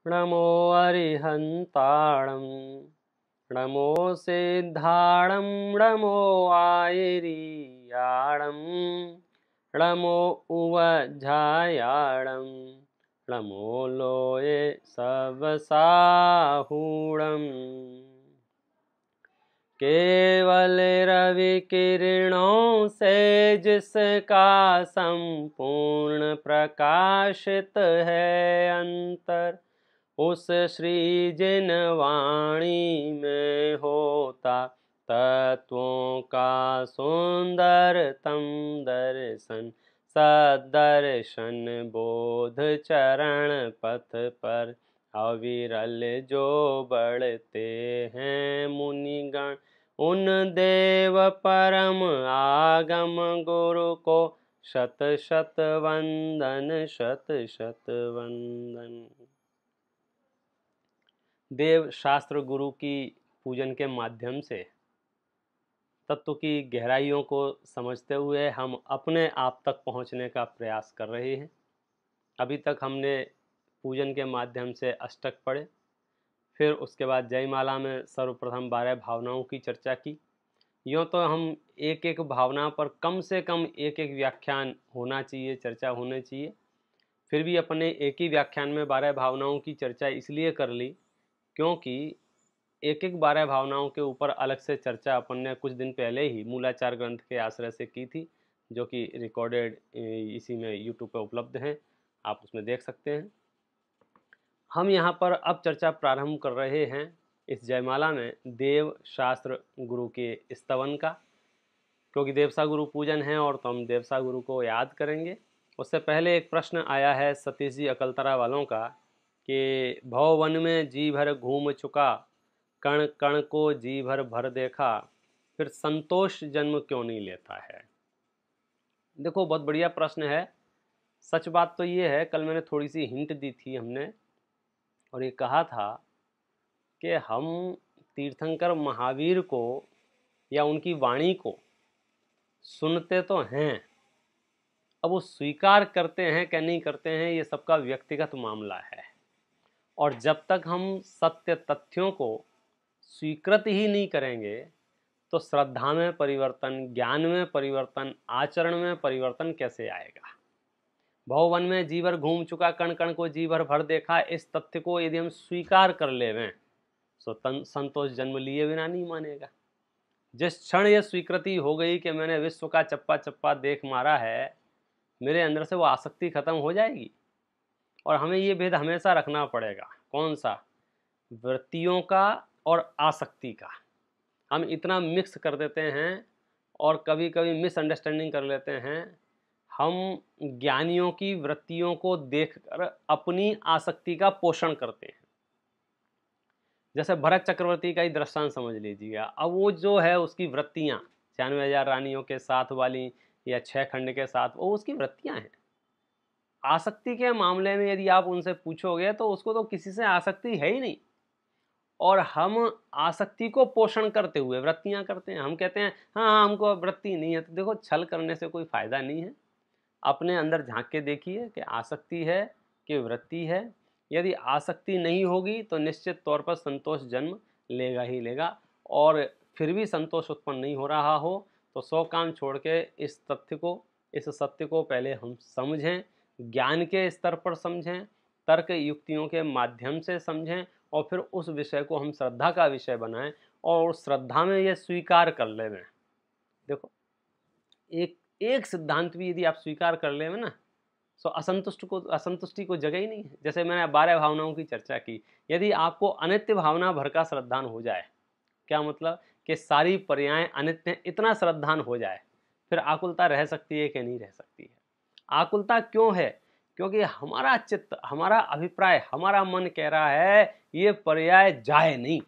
नमो अरिहन्ताणं नमो सिद्धाणं नमो आयिरीयाणं नमो उवझायाणं नमो लोये सवसाहूणम्। केवल रवि किरणों से जिसका संपूर्ण प्रकाशित है अंतर, उस श्री जिन वाणी में होता तत्वों का सुंदरतम दर्शन। सदर्शन बोध चरण पथ पर अविरल जो बढ़ते हैं मुनिगण, उन देव परम आगम गुरु को शत शत वंदन, शत शत वंदन। देव शास्त्र गुरु की पूजन के माध्यम से तत्व की गहराइयों को समझते हुए हम अपने आप तक पहुंचने का प्रयास कर रहे हैं। अभी तक हमने पूजन के माध्यम से अष्टक पढ़े, फिर उसके बाद जयमाला में सर्वप्रथम 12 भावनाओं की चर्चा की। यूँ तो हम एक एक भावना पर कम से कम एक एक व्याख्यान होना चाहिए, चर्चा होनी चाहिए। फिर भी अपने एक ही व्याख्यान में 12 भावनाओं की चर्चा इसलिए कर ली क्योंकि एक एक 12 भावनाओं के ऊपर अलग से चर्चा अपन ने कुछ दिन पहले ही मूलाचार ग्रंथ के आश्रय से की थी, जो कि रिकॉर्डेड इसी में यूट्यूब पर उपलब्ध हैं, आप उसमें देख सकते हैं। हम यहाँ पर अब चर्चा प्रारंभ कर रहे हैं इस जयमाला में देव शास्त्र गुरु के स्तवन का, क्योंकि देवसा गुरु पूजन है और तो हम देवसा गुरु को याद करेंगे। उससे पहले एक प्रश्न आया है सतीश जी अकलतरा वालों का कि भववन में जी भर घूम चुका, कण कण को जी भर भर देखा, फिर संतोष जन्म क्यों नहीं लेता है। देखो, बहुत बढ़िया प्रश्न है। सच बात तो ये है, कल मैंने थोड़ी सी हिंट दी थी हमने, और ये कहा था कि हम तीर्थंकर महावीर को या उनकी वाणी को सुनते तो हैं, अब वो स्वीकार करते हैं कि नहीं करते हैं ये सबका व्यक्तिगत मामला है। और जब तक हम सत्य तथ्यों को स्वीकृत ही नहीं करेंगे तो श्रद्धा में परिवर्तन, ज्ञान में परिवर्तन, आचरण में परिवर्तन कैसे आएगा। भववन में जी भर घूम चुका, कण कण को जी भर भर देखा, इस तथ्य को यदि हम स्वीकार कर लेवें तो संतोष जन्म लिए बिना नहीं मानेगा। जिस क्षण ये स्वीकृति हो गई कि मैंने विश्व का चप्पा चप्पा देख मारा है, मेरे अंदर से वो आसक्ति खत्म हो जाएगी। और हमें ये भेद हमेशा रखना पड़ेगा। कौन सा? वृत्तियों का और आसक्ति का। हम इतना मिक्स कर देते हैं और कभी कभी मिसअंडरस्टैंडिंग कर लेते हैं। हम ज्ञानियों की वृत्तियों को देखकर अपनी आसक्ति का पोषण करते हैं। जैसे भरत चक्रवर्ती का ही दृष्टांत समझ लीजिएगा। अब वो जो है उसकी वृत्तियाँ 96,000 रानियों के साथ वाली या 6 खंड के साथ, वो उसकी वृत्तियाँ हैं। आसक्ति के मामले में यदि आप उनसे पूछोगे तो उसको तो किसी से आसक्ति है ही नहीं। और हम आसक्ति को पोषण करते हुए वृत्तियां करते हैं। हम कहते हैं हाँ हमको वृत्ति नहीं है। तो देखो, छल करने से कोई फायदा नहीं है। अपने अंदर झांक के देखिए कि आसक्ति है कि वृत्ति है। यदि आसक्ति नहीं होगी तो निश्चित तौर पर संतोष जन्म लेगा ही लेगा। और फिर भी संतोष उत्पन्न नहीं हो रहा हो तो 100 काम छोड़ के इस तथ्य को, इस सत्य को पहले हम समझें, ज्ञान के स्तर पर समझें, तर्क युक्तियों के माध्यम से समझें, और फिर उस विषय को हम श्रद्धा का विषय बनाएं और श्रद्धा में ये स्वीकार कर लें। देखो, एक सिद्धांत भी यदि आप स्वीकार कर लें ना तो असंतुष्टि को जगह ही नहीं है। जैसे मैंने 12 भावनाओं की चर्चा की, यदि आपको अनित्य भावना भर का श्रद्धान हो जाए, क्या मतलब कि सारी पर्यायें अनित्य हैं, इतना श्रद्धान हो जाए, फिर आकुलता रह सकती है कि नहीं रह सकती है। आकुलता क्यों है? क्योंकि हमारा चित्त, हमारा अभिप्राय, हमारा मन कह रहा है ये पर्याय जाए नहीं,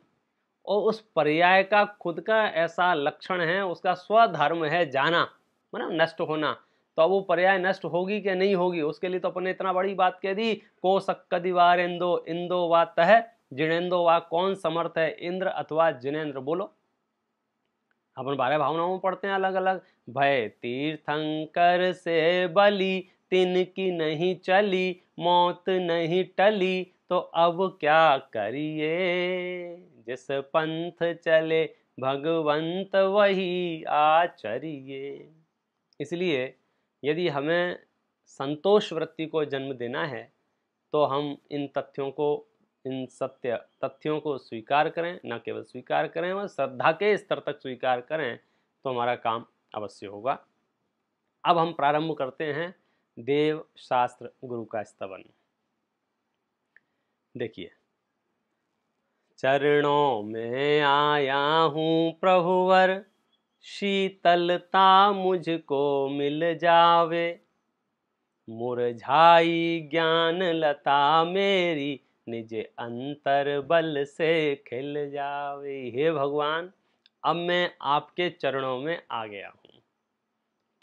और उस पर्याय का खुद का ऐसा लक्षण है, उसका स्वधर्म है जाना, मतलब नष्ट होना। तो अब वो पर्याय नष्ट होगी कि नहीं होगी, उसके लिए तो अपने इतना बड़ी बात कह दी, को सक्कदिवार इंदो इंदो वा तह जिनेंदो वा, कौन समर्थ है, इंद्र अथवा जिनेंद्र? बोलो। अपन 12 भावनाओं में पढ़ते हैं अलग अलग। भय तीर्थंकर से बली, तिनकी नहीं चली, मौत नहीं टली, तो अब क्या करिए, जिस पंथ चले भगवंत वही आचरिए। इसलिए यदि हमें संतोष वृत्ति को जन्म देना है तो हम इन सत्य तथ्यों को स्वीकार करें, न केवल स्वीकार करें वह श्रद्धा के स्तर तक स्वीकार करें, तो हमारा काम अवश्य होगा। अब हम प्रारंभ करते हैं देव शास्त्र गुरु का स्तवन। देखिए, चरणों में आया हूँ प्रभुवर, शीतलता मुझको मिल जावे, मुरझाई ज्ञान लता मेरी, निज अंतर बल से खिल जावे। हे भगवान, अब मैं आपके चरणों में आ गया हूँ।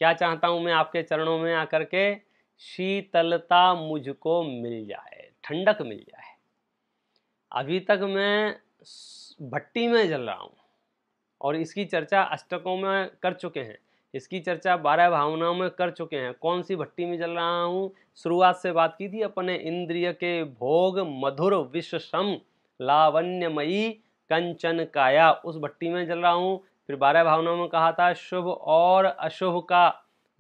क्या चाहता हूँ मैं आपके चरणों में आकर के? शीतलता मुझको मिल जाए, ठंडक मिल जाए। अभी तक मैं भट्टी में जल रहा हूँ और इसकी चर्चा अष्टकों में कर चुके हैं, इसकी चर्चा 12 भावनाओं में कर चुके हैं। कौन सी भट्टी में जल रहा हूँ? शुरुआत से बात की थी अपने इंद्रिय के भोग मधुर विषम लावण्यमयी कंचन काया, उस भट्टी में जल रहा हूँ। फिर 12 भावनाओं में कहा था शुभ और अशुभ का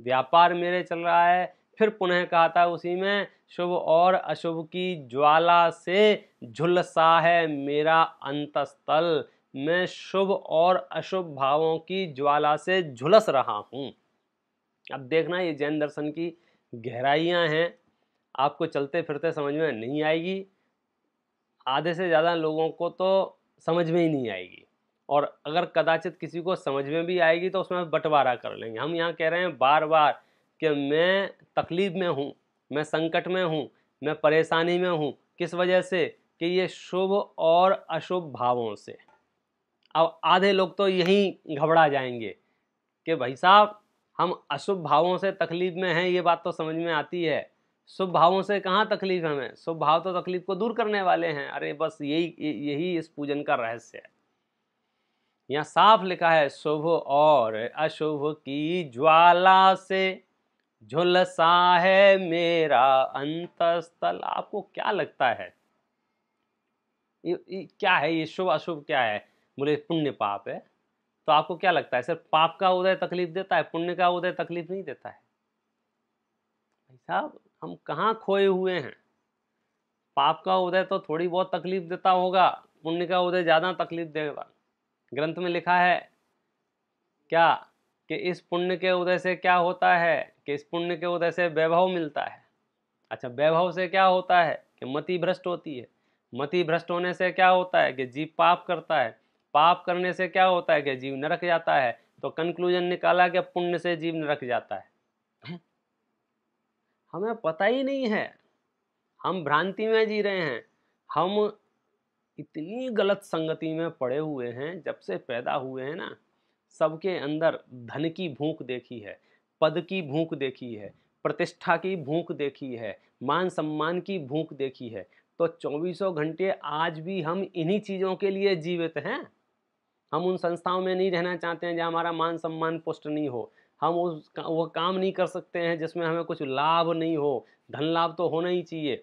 व्यापार मेरे चल रहा है। फिर पुनः कहा था उसी में शुभ और अशुभ की ज्वाला से झुलसा है मेरा अंतस्थल, मैं शुभ और अशुभ भावों की ज्वाला से झुलस रहा हूं। अब देखना, ये जैन दर्शन की गहराइयां हैं, आपको चलते फिरते समझ में नहीं आएगी। आधे से ज़्यादा लोगों को तो समझ में ही नहीं आएगी, और अगर कदाचित किसी को समझ में भी आएगी तो उसमें बंटवारा कर लेंगे। हम यहाँ कह रहे हैं बार बार कि मैं तकलीफ में हूँ, मैं संकट में हूँ, मैं परेशानी में हूँ। किस वजह से? कि ये शुभ और अशुभ भावों से। अब आधे लोग तो यहीं घबरा जाएंगे कि भाई साहब, हम अशुभ भावों से तकलीफ में हैं, ये बात तो समझ में आती है, शुभ भावों से कहाँ तकलीफ हमें? शुभ भाव तो तकलीफ को दूर करने वाले हैं। अरे बस यही इस पूजन का रहस्य है। यहाँ साफ लिखा है शुभ और अशुभ की ज्वाला से झुलसा है मेरा अंतस्थल। आपको क्या लगता है ये क्या है? ये शुभ अशुभ क्या है? बोले पुण्य पाप है। तो आपको क्या लगता है सिर्फ पाप का उदय तकलीफ देता है, पुण्य का उदय तकलीफ नहीं देता है? भाई साहब, हम कहाँ खोए हुए हैं? पाप का उदय तो थोड़ी बहुत तकलीफ देता होगा, पुण्य का उदय ज्यादा तकलीफ देगा। ग्रंथ में लिखा है क्या कि इस पुण्य के उदय से क्या होता है? कि इस पुण्य के उदय से वैभव मिलता है। अच्छा, वैभव से क्या होता है? कि मति भ्रष्ट होती है। मति भ्रष्ट होने से क्या होता है? कि जीव पाप करता है। पाप करने से क्या होता है? कि जीव नरक जाता है। तो कंक्लूजन निकाला कि पुण्य से जीव नरक जाता है। हमें पता ही नहीं है, हम भ्रांति में जी रहे हैं। हम इतनी गलत संगति में पड़े हुए हैं, जब से पैदा हुए हैं ना, सबके अंदर धन की भूख देखी है, पद की भूख देखी है, प्रतिष्ठा की भूख देखी है, मान सम्मान की भूख देखी है। तो 24 घंटे आज भी हम इन्हीं चीज़ों के लिए जीवित हैं। हम उन संस्थाओं में नहीं रहना चाहते हैं जहाँ हमारा मान सम्मान पुष्ट नहीं हो। हम वो काम नहीं कर सकते हैं जिसमें हमें कुछ लाभ नहीं हो। धन लाभ तो होना ही चाहिए।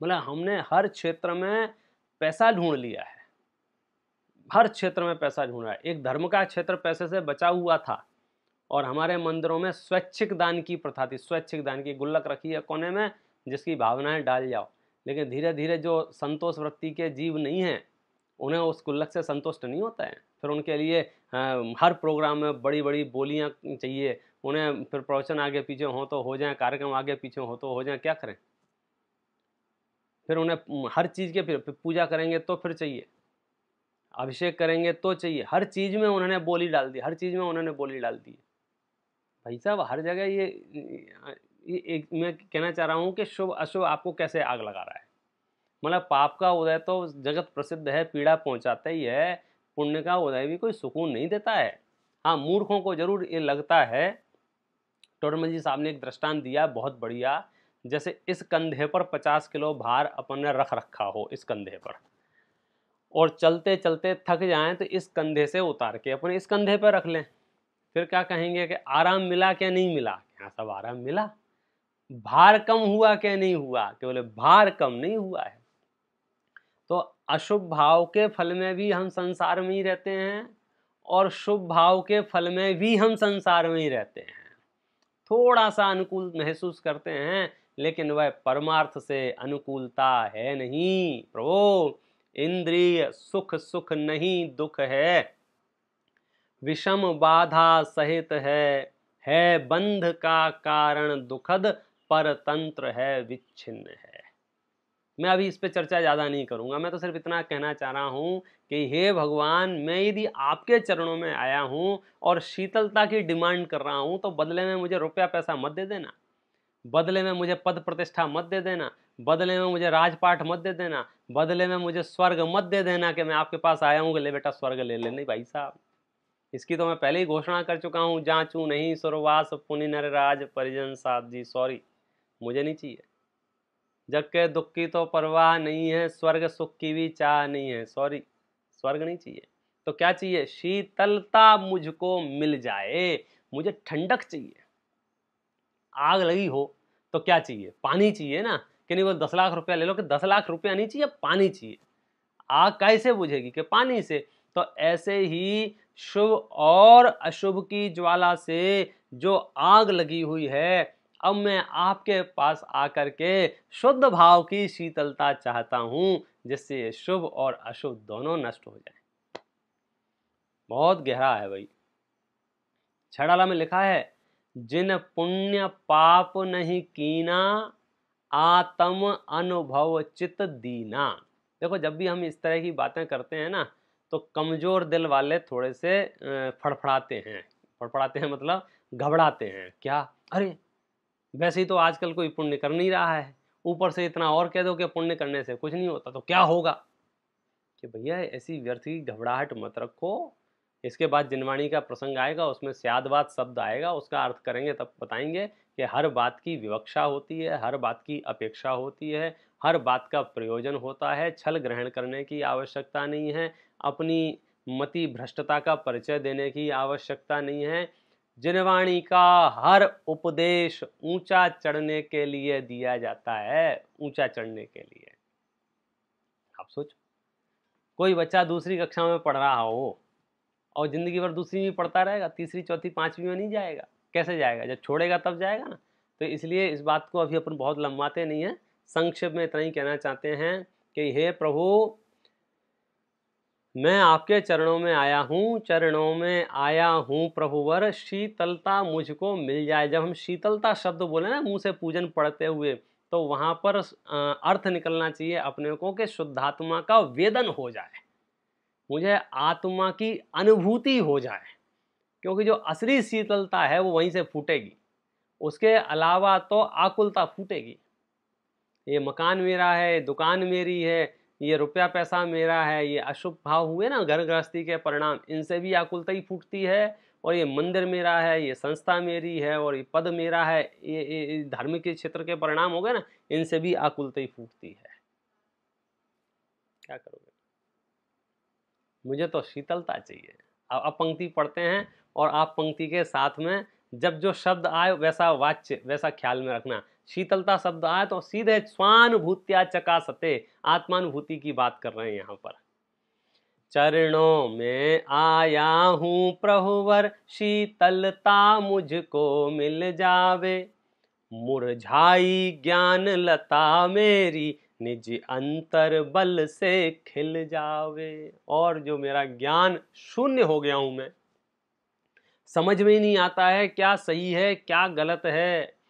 मतलब हमने हर क्षेत्र में पैसा ढूंढ लिया है, हर क्षेत्र में पैसा ढूंढा है। एक धर्म का क्षेत्र पैसे से बचा हुआ था, और हमारे मंदिरों में स्वैच्छिक दान की प्रथा थी। स्वैच्छिक दान की गुल्लक रखी है कोने में, जिसकी भावनाएं डाल जाओ। लेकिन धीरे धीरे जो संतोष वृत्ति के जीव नहीं हैं, उन्हें उस गुल्लक से संतुष्ट नहीं होता है। फिर उनके लिए हर प्रोग्राम में बड़ी बड़ी बोलियां चाहिए उन्हें। फिर प्रवचन आगे पीछे हो तो हो जाए, कार्यक्रम आगे पीछे हो तो हो जाए, क्या करें? फिर उन्हें हर चीज़ के फिर पूजा करेंगे तो फिर चाहिए, अभिषेक करेंगे तो चाहिए। हर चीज़ में उन्होंने बोली डाल दी, हर चीज़ में उन्होंने बोली डाल दी। भाई साहब, हर जगह ये एक मैं कहना चाह रहा हूँ कि शुभ अशुभ आपको कैसे आग लगा रहा है। मतलब पाप का उदय तो जगत प्रसिद्ध है, पीड़ा पहुंचाता ही है। पुण्य का उदय भी कोई सुकून नहीं देता है। हाँ, मूर्खों को जरूर ये लगता है। टोडरमल जी साहब ने एक दृष्टांत दिया बहुत बढ़िया। जैसे इस कंधे पर 50 किलो भार अपन ने रख रखा हो इस कंधे पर, और चलते चलते थक जाएं तो इस कंधे से उतार के अपने इस कंधे पर रख लें। फिर क्या कहेंगे कि आराम मिला क्या नहीं मिला? क्या सब आराम मिला? भार कम हुआ क्या नहीं हुआ? कि बोले भार कम नहीं हुआ है। तो अशुभ भाव के फल में भी हम संसार में ही रहते हैं और शुभ भाव के फल में भी हम संसार में ही रहते हैं। थोड़ा सा अनुकूल महसूस करते हैं लेकिन वह परमार्थ से अनुकूलता है नहीं प्रभु। इंद्रिय सुख सुख नहीं दुख है, विषम बाधा सहित है बंध का कारण दुखद, परतंत्र है विच्छिन्न है। मैं अभी इस पे चर्चा ज्यादा नहीं करूंगा, मैं तो सिर्फ इतना कहना चाह रहा हूं कि हे भगवान, मैं यदि आपके चरणों में आया हूं और शीतलता की डिमांड कर रहा हूं तो बदले में मुझे रुपया पैसा मत दे देना, बदले में मुझे पद प्रतिष्ठा मत दे देना, बदले में मुझे राजपाट मत दे देना, बदले में मुझे स्वर्ग मत दे देना कि मैं आपके पास आया हूं कि ले बेटा स्वर्ग ले ले। नहीं भाई साहब, इसकी तो मैं पहले ही घोषणा कर चुका हूं, जांचू नहीं सुरवास पुनि नर राज परिजन साथ जी। सॉरी, मुझे नहीं चाहिए। जग के दुख की तो परवाह नहीं है, स्वर्ग सुख की भी चाह नहीं है। सॉरी, स्वर्ग नहीं चाहिए। तो क्या चाहिए? शीतलता मुझको मिल जाए, मुझे ठंडक चाहिए। आग लगी हो तो क्या चाहिए? पानी चाहिए ना, कि नहीं वो 10 लाख रुपया ले लो, कि 10 लाख रुपया नहीं चाहिए, पानी चाहिए। आग कैसे बुझेगी? कि पानी से। तो ऐसे ही शुभ और अशुभ की ज्वाला से जो आग लगी हुई है, अब मैं आपके पास आकर के शुद्ध भाव की शीतलता चाहता हूं, जिससे शुभ और अशुभ दोनों नष्ट हो जाए। बहुत गहरा है भाई। छड़ाला में लिखा है, जिन पुण्य पाप नहीं कीना, आत्म अनुभव चित दीना। देखो, जब भी हम इस तरह की बातें करते हैं ना, तो कमजोर दिल वाले थोड़े से फड़फड़ाते हैं। फड़फड़ाते हैं मतलब घबराते हैं। क्या? अरे वैसे ही तो आजकल कोई पुण्य कर नहीं रहा है, ऊपर से इतना और कह दो कि पुण्य करने से कुछ नहीं होता, तो क्या होगा? कि भैया ऐसी व्यर्थ की घबराहट मत रखो। इसके बाद जिनवाणी का प्रसंग आएगा, उसमें स्यादवाद शब्द आएगा, उसका अर्थ करेंगे तब बताएंगे कि हर बात की विवक्षा होती है, हर बात की अपेक्षा होती है, हर बात का प्रयोजन होता है। छल ग्रहण करने की आवश्यकता नहीं है, अपनी मति भ्रष्टता का परिचय देने की आवश्यकता नहीं है। जिनवाणी का हर उपदेश ऊंचा चढ़ने के लिए दिया जाता है, ऊंचा चढ़ने के लिए। आप सोचो, कोई बच्चा दूसरी कक्षा में पढ़ रहा हो और जिंदगी भर दूसरी में पढ़ता रहेगा, तीसरी चौथी पांचवी में नहीं जाएगा? कैसे जाएगा? जब छोड़ेगा तब जाएगा ना। तो इसलिए इस बात को अभी अपन बहुत लंबाते नहीं है, संक्षेप में इतना ही कहना चाहते हैं कि हे प्रभु, मैं आपके चरणों में आया हूँ, चरणों में आया हूँ प्रभुवर, शीतलता मुझको मिल जाए। जब हम शीतलता शब्द बोले ना मुंह से पूजन पढ़ते हुए, तो वहां पर अर्थ निकलना चाहिए अपने को कि शुद्धात्मा का वेदन हो जाए, मुझे आत्मा की अनुभूति हो जाए, क्योंकि जो असली शीतलता है वो वहीं से फूटेगी, उसके अलावा तो आकुलता फूटेगी। ये मकान मेरा है, दुकान मेरी है, ये रुपया पैसा मेरा है, ये अशुभ भाव हुए ना घर गृहस्थी के परिणाम, इनसे भी आकुलता ही फूटती है। और ये मंदिर मेरा है, ये संस्था मेरी है, और ये पद मेरा है, ये धार्मिक क्षेत्र के परिणाम हो गए ना, इनसे भी आकुलता ही फूटती है। क्या करोगे? मुझे तो शीतलता चाहिए। अब पंक्ति पढ़ते हैं और आप पंक्ति के साथ में जब जो शब्द आए वैसा वाच्य, वैसा ख्याल में रखना। शीतलता शब्द आए तो सीधे स्वानुभूत्या चकासते, आत्मानुभूति की बात कर रहे हैं यहाँ पर। चरणों में आया हूँ प्रभुवर, शीतलता मुझको मिल जावे, मुरझाई ज्ञान लता मेरी, निज अंतर बल से खिल जावे। और जो मेरा ज्ञान शून्य हो गया हूं मैं, समझ में ही नहीं आता है क्या सही है क्या गलत है,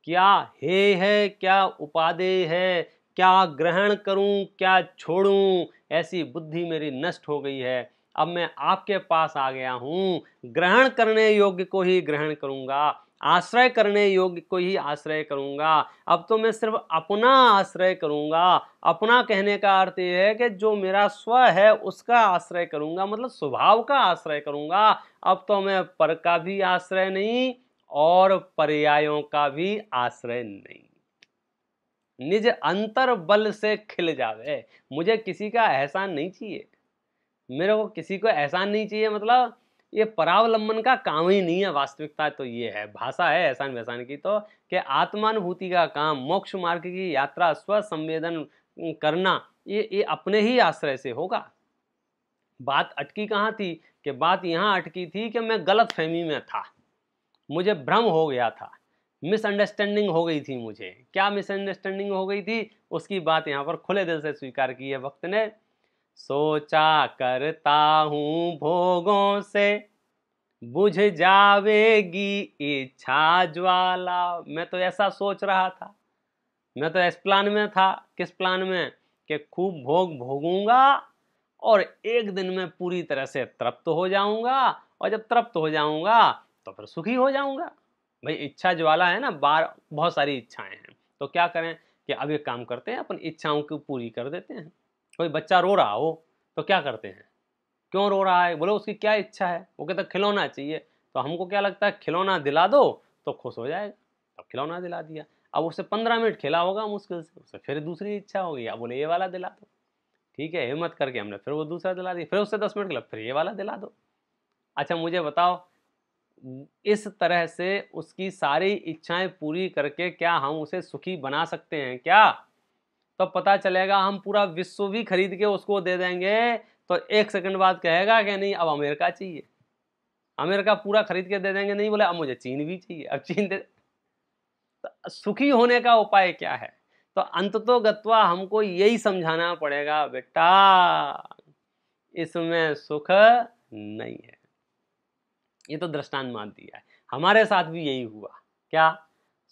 क्या है क्या उपादेय है, क्या ग्रहण करूं क्या छोड़ूं, ऐसी बुद्धि मेरी नष्ट हो गई है। अब मैं आपके पास आ गया हूं, ग्रहण करने योग्य को ही ग्रहण करूंगा, आश्रय करने योग्य को ही आश्रय करूंगा। अब तो मैं सिर्फ अपना आश्रय करूंगा। अपना कहने का अर्थ यह है कि जो मेरा स्व है उसका आश्रय करूंगा, मतलब स्वभाव का आश्रय करूंगा। अब तो मैं पर का भी आश्रय नहीं और पर्यायों का भी आश्रय नहीं। निज अंतर बल से खिल जावे। मुझे किसी का एहसान नहीं चाहिए, मेरे को किसी को एहसान नहीं चाहिए, मतलब ये परावलंबन का काम ही नहीं है। वास्तविकता तो ये है, भाषा है एहसान वहसान की, तो कि आत्मानुभूति का काम, मोक्ष मार्ग की यात्रा, स्व संवेदन करना ये अपने ही आश्रय से होगा। बात अटकी कहाँ थी कि बात यहाँ अटकी थी कि मैं गलत फहमी में था, मुझे भ्रम हो गया था, मिसअंडरस्टैंडिंग हो गई थी। मुझे क्या मिसअंडरस्टैंडिंग हो गई थी उसकी बात यहाँ पर खुले दिल से स्वीकार की है वक्त ने। सोचा करता हूँ भोगों से बुझ जावेगी इच्छा ज्वाला। मैं तो ऐसा सोच रहा था, मैं तो इस प्लान में था। किस प्लान में? कि खूब भोग भोगूंगा और एक दिन में पूरी तरह से तृप्त हो जाऊंगा, और जब तृप्त हो जाऊंगा तो फिर सुखी हो जाऊंगा। भाई इच्छा ज्वाला है ना, बार बहुत सारी इच्छाएं हैं, तो क्या करें कि अब एक काम करते हैं, अपन इच्छाओं को पूरी कर देते हैं। कोई बच्चा रो रहा हो तो क्या करते हैं? क्यों रो रहा है? बोलो उसकी क्या इच्छा है? वो कहता खिलौना चाहिए, तो हमको क्या लगता है खिलौना दिला दो तो खुश हो जाएगा, तब खिलौना दिला दिया। अब उससे 15 मिनट खेला होगा मुश्किल से, उससे फिर दूसरी इच्छा होगी, अब बोले ये वाला दिला दो। ठीक है, हिम्मत करके हमने फिर वो दूसरा दिला दिया, फिर उससे 10 मिनट खेला, फिर ये वाला दिला दो। अच्छा मुझे बताओ, इस तरह से उसकी सारी इच्छाएं पूरी करके क्या हम उसे सुखी बना सकते हैं क्या? तो पता चलेगा हम पूरा विश्व भी खरीद के उसको दे देंगे तो 1 सेकंड बाद कहेगा कि नहीं अब अमेरिका चाहिए। अमेरिका पूरा खरीद के दे देंगे, नहीं बोले अब मुझे चीन भी चाहिए, अब चीन दे। तो सुखी होने का उपाय क्या है? तो अंततोगत्वा हमको यही समझाना पड़ेगा, बेटा इसमें सुख नहीं है। ये तो दृष्टांत मान दिया है, हमारे साथ भी यही हुआ। क्या?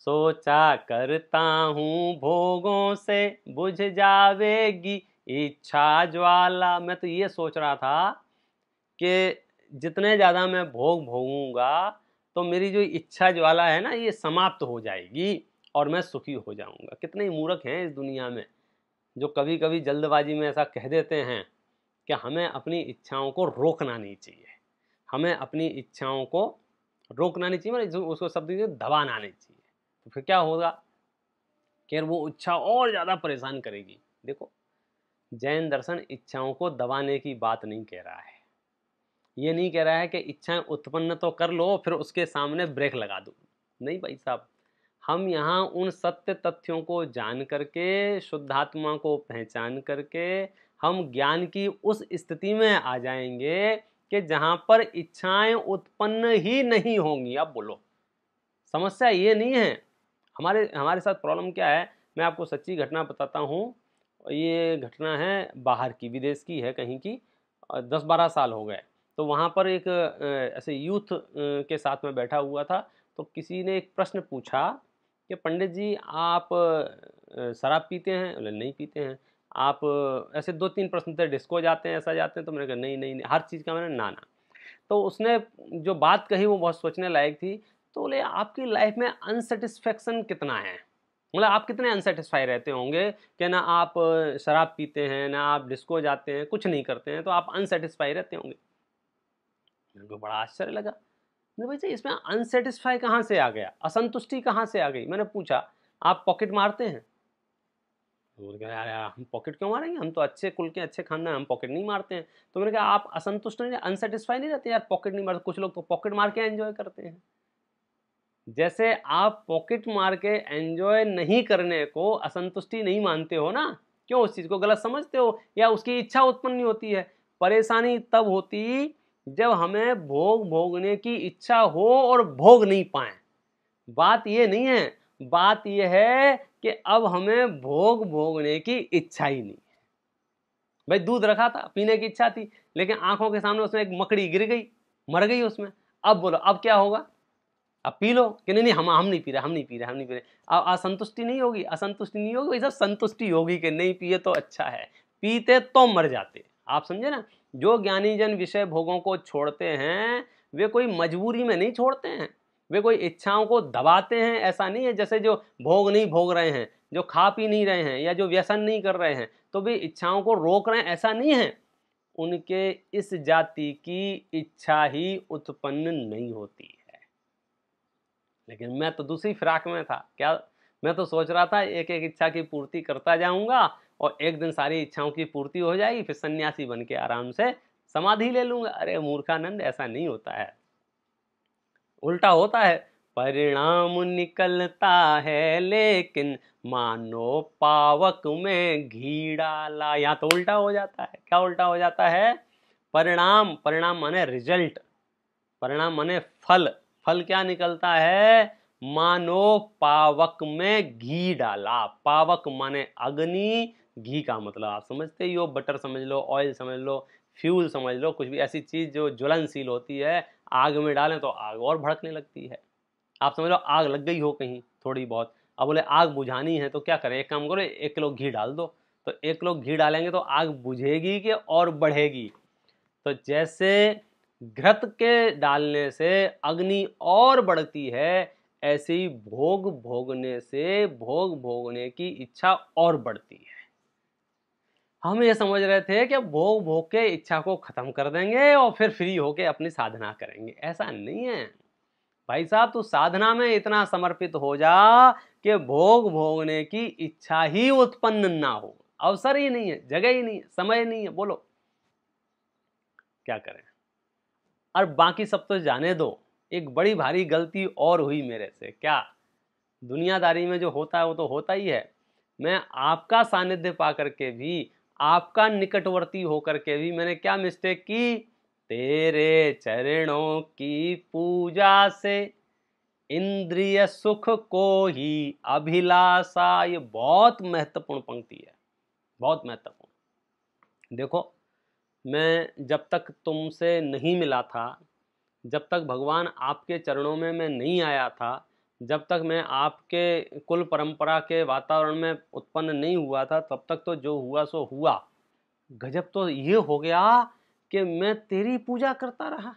सोचा करता हूँ भोगों से बुझ जावेगी इच्छा ज्वाला। मैं तो ये सोच रहा था कि जितने ज़्यादा मैं भोग भोगूंगा तो मेरी जो इच्छा ज्वाला है ना ये समाप्त हो जाएगी और मैं सुखी हो जाऊंगा। कितने ही मूर्ख हैं इस दुनिया में जो कभी कभी जल्दबाजी में ऐसा कह देते हैं कि हमें अपनी इच्छाओं को रोकना नहीं चाहिए, हमें अपनी इच्छाओं को रोकना नहीं चाहिए, मतलब उसको शब्द दबाना नहीं चाहिए। तो फिर क्या होगा कि वो इच्छा और ज़्यादा परेशान करेगी। देखो जैन दर्शन इच्छाओं को दबाने की बात नहीं कह रहा है, ये नहीं कह रहा है कि इच्छाएं उत्पन्न तो कर लो फिर उसके सामने ब्रेक लगा दो। नहीं भाई साहब, हम यहाँ उन सत्य तथ्यों को जान करके, शुद्धात्मा को पहचान करके हम ज्ञान की उस स्थिति में आ जाएंगे कि जहाँ पर इच्छाएं उत्पन्न ही नहीं होंगी। अब बोलो, समस्या ये नहीं है। हमारे हमारे साथ प्रॉब्लम क्या है, मैं आपको सच्ची घटना बताता हूँ। ये घटना है बाहर की, विदेश की है कहीं की। 10-12 साल हो गए। तो वहाँ पर एक ऐसे यूथ के साथ में बैठा हुआ था, तो किसी ने एक प्रश्न पूछा कि पंडित जी आप शराब पीते हैं? बोले नहीं पीते हैं। आप ऐसे 2-3 प्रश्न थे, डिस्को जाते हैं, ऐसा जाते हैं? तो मैंने कहा नहीं नहीं नहीं, हर चीज़ का मैंने ना ना। तो उसने जो बात कही वो बहुत सोचने लायक थी। तो बोले आपकी लाइफ में अनसेटिस्फेक्शन कितना है, मतलब आप कितने अनसेटिस्फाई रहते होंगे कि ना आप शराब पीते हैं, ना आप डिस्को जाते हैं, कुछ नहीं करते हैं, तो आप अनसेटिस्फाई रहते होंगे। मेरे को बड़ा आश्चर्य लगा। मैंने भाई इसमें अनसेटिस्फाई कहाँ से आ गया, असंतुष्टि कहाँ से आ गई? मैंने पूछा आप पॉकेट मारते हैं? बोल गया यार यार हम पॉकेट क्यों मारेंगे, हम तो अच्छे कुल के अच्छे खानदान, हम पॉकेट नहीं मारते हैं। तो मैंने कहा आप असंतुष्ट नहीं, अनसेटिस्फाई नहीं रहते यार, पॉकेट नहीं मारते? कुछ लोग तो पॉकेट मार के एंजॉय करते हैं। जैसे आप पॉकेट मार के एंजॉय नहीं करने को असंतुष्टि नहीं मानते हो ना, क्यों उस चीज को गलत समझते हो या उसकी इच्छा उत्पन्न नहीं होती है? परेशानी तब होती जब हमें भोग भोगने की इच्छा हो और भोग नहीं पाए। बात ये नहीं है, बात ये है कि अब हमें भोग भोगने की इच्छा ही नहीं है। भाई दूध रखा था, पीने की इच्छा थी, लेकिन आंखों के सामने उसमें एक मकड़ी गिर गई, मर गई उसमें। अब बोलो अब क्या होगा? अब पी लो कि नहीं नहीं हम नहीं पी रहे, हम नहीं पी रहे, हम नहीं पी रहे। अब असंतुष्टि नहीं होगी, असंतुष्टि नहीं होगी, वैसा संतुष्टि होगी कि नहीं पिए तो अच्छा है, पीते तो मर जाते। आप समझे ना? जो ज्ञानी जन विषय भोगों को छोड़ते हैं वे कोई मजबूरी में नहीं छोड़ते हैं, वे कोई इच्छाओं को दबाते हैं, ऐसा नहीं है। जैसे जो भोग नहीं भोग रहे हैं, जो खा पी नहीं रहे हैं या जो व्यसन नहीं कर रहे हैं तो वे इच्छाओं को रोक रहे हैं, ऐसा नहीं है। उनके इस जाति की इच्छा ही उत्पन्न नहीं होती। लेकिन मैं तो दूसरी फिराक में था। क्या? मैं तो सोच रहा था एक एक इच्छा की पूर्ति करता जाऊंगा और एक दिन सारी इच्छाओं की पूर्ति हो जाएगी, फिर सन्यासी बन के आराम से समाधि ले लूंगा। अरे मूर्खानंद, ऐसा नहीं होता है, उल्टा होता है। परिणाम निकलता है लेकिन मानो पावक में घी डाला। यहाँ तो उल्टा हो जाता है। क्या उल्टा हो जाता है? परिणाम, परिणाम माने रिजल्ट, परिणाम माने फल, फल क्या निकलता है? मानो पावक में घी डाला। पावक माने अग्नि, घी का मतलब आप समझते ही हो, बटर समझ लो, ऑयल समझ लो, फ्यूल समझ लो, कुछ भी ऐसी चीज जो ज्वलनशील होती है, आग में डालें तो आग और भड़कने लगती है। आप समझ लो आग लग गई हो कहीं थोड़ी बहुत, अब बोले आग बुझानी है तो क्या करें? एक काम करो, 1 किलो घी डाल दो। तो 1 किलो घी डालेंगे तो आग बुझेगी कि और बढ़ेगी? तो जैसे घृत के डालने से अग्नि और बढ़ती है, ऐसे ही भोग भोगने से भोग भोगने की इच्छा और बढ़ती है। हम ये समझ रहे थे कि भोग भोग के इच्छा को खत्म कर देंगे और फिर फ्री होके अपनी साधना करेंगे। ऐसा नहीं है भाई साहब, तू साधना में इतना समर्पित हो जा कि भोग भोगने की इच्छा ही उत्पन्न ना हो। अवसर ही नहीं है, जगह ही नहीं है, समय नहीं है। बोलो क्या करें? और बाकी सब तो जाने दो, एक बड़ी भारी गलती और हुई मेरे से। क्या? दुनियादारी में जो होता है वो तो होता ही है। मैं आपका सानिध्य पा करके भी, आपका निकटवर्ती होकर के भी मैंने क्या मिस्टेक की? तेरे चरणों की पूजा से इंद्रिय सुख को ही अभिलाषा। ये बहुत महत्वपूर्ण पंक्ति है, बहुत महत्वपूर्ण। देखो, मैं जब तक तुमसे नहीं मिला था, जब तक भगवान आपके चरणों में मैं नहीं आया था, जब तक मैं आपके कुल परंपरा के वातावरण में उत्पन्न नहीं हुआ था, तब तक तो जो हुआ सो हुआ। गजब तो ये हो गया कि मैं तेरी पूजा करता रहा।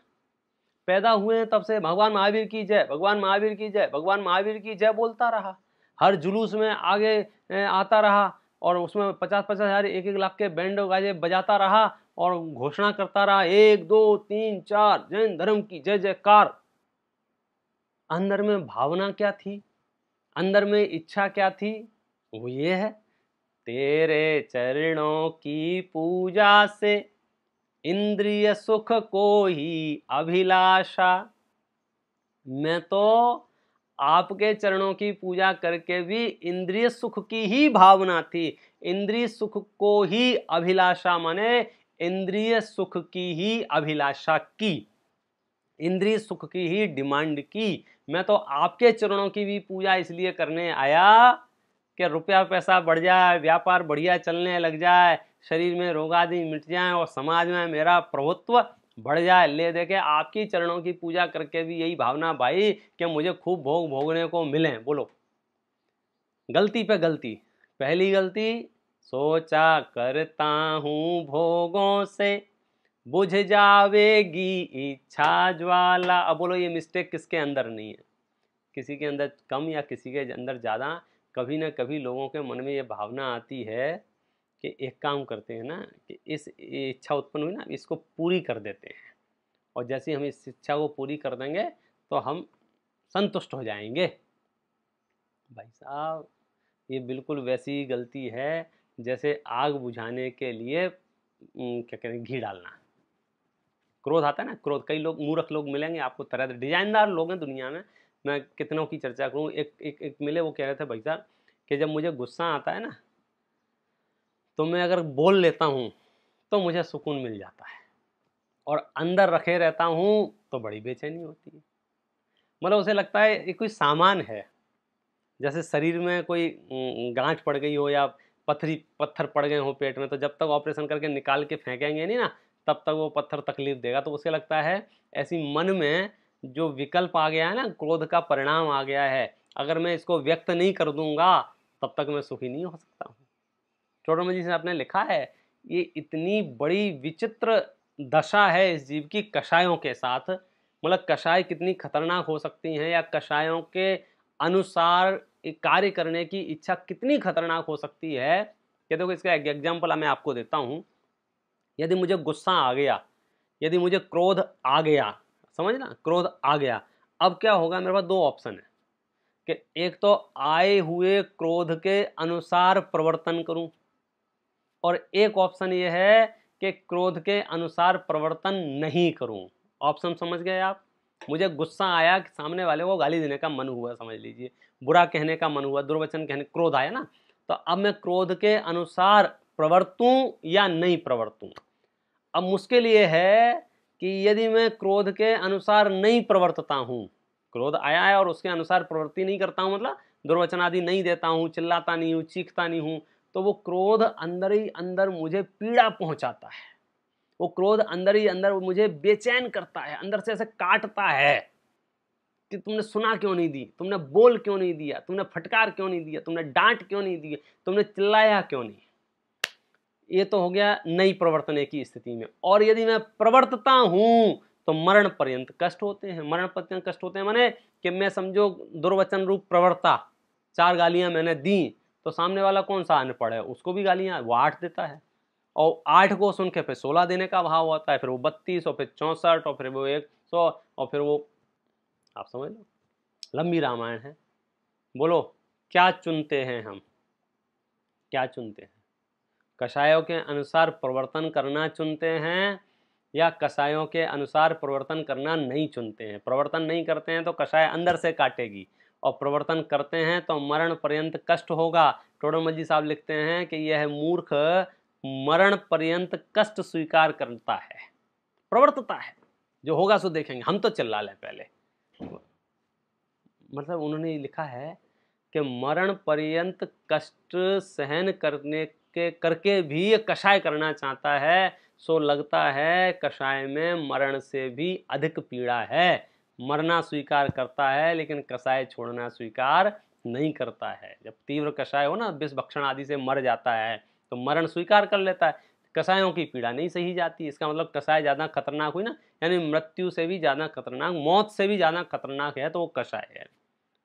पैदा हुए हैं तब से भगवान महावीर की जय, भगवान महावीर की जय, भगवान महावीर की जय बोलता रहा। हर जुलूस में आगे आता रहा और उसमें 50-50 हजार 1-1 लाख के बैंड गाजे बजाता रहा और घोषणा करता रहा, 1 2 3 4 जैन धर्म की जय जयकार। अंदर में भावना क्या थी? अंदर में इच्छा क्या थी? वो ये है, तेरे चरणों की पूजा से इंद्रिय सुख को ही अभिलाषा। मैं तो आपके चरणों की पूजा करके भी इंद्रिय सुख की ही भावना थी। इंद्रिय सुख को ही अभिलाषा माने इंद्रिय सुख की ही अभिलाषा की, इंद्रिय सुख की ही डिमांड की। मैं तो आपके चरणों की भी पूजा इसलिए करने आया कि रुपया पैसा बढ़ जाए, व्यापार बढ़िया चलने लग जाए, शरीर में रोग आदि मिट जाए और समाज में मेरा प्रभुत्व बढ़ जाए। ले देके आपकी चरणों की पूजा करके भी यही भावना भाई कि मुझे खूब भोग भोगने को मिले। बोलो, गलती पे गलती। पहली गलती, सोचा करता हूं भोगों से बुझ जावेगी इच्छा ज्वाला। अब बोलो ये मिस्टेक किसके अंदर नहीं है? किसी के अंदर कम या किसी के अंदर ज़्यादा, कभी ना कभी लोगों के मन में ये भावना आती है कि एक काम करते हैं ना, कि इस इच्छा उत्पन्न हुई ना, इसको पूरी कर देते हैं, और जैसे हम इस इच्छा को पूरी कर देंगे तो हम संतुष्ट हो जाएंगे। भाई साहब, ये बिल्कुल वैसी ही गलती है जैसे आग बुझाने के लिए क्या कहते हैं, घी डालना। क्रोध आता है ना, क्रोध, कई लोग मूर्ख लोग मिलेंगे आपको, तरह तरह डिजाइनदार लोग हैं दुनिया में, मैं कितनों की चर्चा करूं। एक मिले, वो कह रहे थे भाई साहब कि जब मुझे गुस्सा आता है ना, तो मैं अगर बोल लेता हूं तो मुझे सुकून मिल जाता है, और अंदर रखे रहता हूं तो बड़ी बेचैनी होती है। मतलब उसे लगता है ये कोई सामान है, जैसे शरीर में कोई गांठ पड़ गई हो या पत्थर पड़ गए हो पेट में, तो जब तक ऑपरेशन करके निकाल के फेंकेंगे नहीं ना, तब तक वो पत्थर तकलीफ देगा। तो उसे लगता है ऐसी मन में जो विकल्प आ गया है ना, क्रोध का परिणाम आ गया है, अगर मैं इसको व्यक्त नहीं कर दूंगा तब तक मैं सुखी नहीं हो सकता हूँ। चोटोमल जी से आपने लिखा है, ये इतनी बड़ी विचित्र दशा है इस जीव की कषायों के साथ। मतलब कषाय कितनी खतरनाक हो सकती हैं, या कषायों के अनुसार कार्य करने की इच्छा कितनी खतरनाक हो सकती है। कि देखो, इसका एक एग्जाम्पल मैं आपको देता हूँ। यदि मुझे गुस्सा आ गया, यदि मुझे क्रोध आ गया, समझना, क्रोध आ गया, अब क्या होगा? मेरे पास 2 ऑप्शन है कि एक तो आए हुए क्रोध के अनुसार प्रवर्तन करूं, और एक ऑप्शन ये है कि क्रोध के अनुसार प्रवर्तन नहीं करूं। ऑप्शन समझ गए आप? मुझे गुस्सा आया कि सामने वाले को गाली देने का मन हुआ, समझ लीजिए, बुरा कहने का मन हुआ, दुर्वचन कहने, क्रोध आया ना, तो अब मैं क्रोध के अनुसार प्रवर्तूं या नहीं प्रवर्तूं। अब मुश्किल ये है कि यदि मैं क्रोध के अनुसार नहीं प्रवर्तता हूं, क्रोध आया है और उसके अनुसार प्रवृत्ति नहीं करता हूं, मतलब दुर्वचन आदि नहीं देता हूं, चिल्लाता नहीं हूं, चीखता नहीं हूं, तो वो क्रोध अंदर ही अंदर मुझे पीड़ा पहुंचाता है। वो क्रोध अंदर ही अंदर मुझे बेचैन करता है, अंदर से ऐसे काटता है कि तुमने सुना क्यों नहीं दी, तुमने बोल क्यों नहीं दिया, तुमने फटकार क्यों नहीं दिया, तुमने डांट क्यों नहीं दी, तुमने चिल्लाया क्यों नहीं। ये तो हो गया नहीं प्रवर्तने की स्थिति में। और यदि मैं प्रवर्तता हूं तो मरण पर्यंत कष्ट होते हैं। मरण पर्यंत कष्ट होते हैं माने कि मैं समझो दुर्वचन रूप प्रवर्ता, 4 गालियां मैंने दी, तो सामने वाला कौन सा अनपढ़ है, उसको भी गालियां वो 8 देता है, और 8 को सुन के फिर 16 देने का भाव होता है, फिर वो 32 और फिर 64 और फिर वो 100 और फिर वो, आप समझ लो, लंबी रामायण है। बोलो क्या चुनते हैं हम, क्या चुनते हैं? कषायों के अनुसार प्रवर्तन करना चुनते हैं या कषायों के अनुसार प्रवर्तन करना नहीं चुनते हैं? प्रवर्तन नहीं करते हैं तो कषाय अंदर से काटेगी, और प्रवर्तन करते हैं तो मरण पर्यंत कष्ट होगा। टोडरमल जी साहब लिखते हैं कि यह मूर्ख मरण पर्यंत कष्ट स्वीकार करता है, प्रवर्तता है, जो होगा सो देखेंगे, हम तो चिल्ला लें पहले। मतलब उन्होंने लिखा है कि मरण पर्यंत कष्ट सहन करके भी ये कषाय करना चाहता है, सो लगता है कषाय में मरण से भी अधिक पीड़ा है। मरना स्वीकार करता है लेकिन कषाय छोड़ना स्वीकार नहीं करता है। जब तीव्र कषाय हो ना, विष भक्षण आदि से मर जाता है तो मरण स्वीकार कर लेता है, कषायों की पीड़ा नहीं सही जाती। इसका मतलब कषाय ज्यादा खतरनाक हुई ना, यानी मृत्यु से भी ज्यादा खतरनाक, मौत से भी ज्यादा खतरनाक है तो वो कषाय है।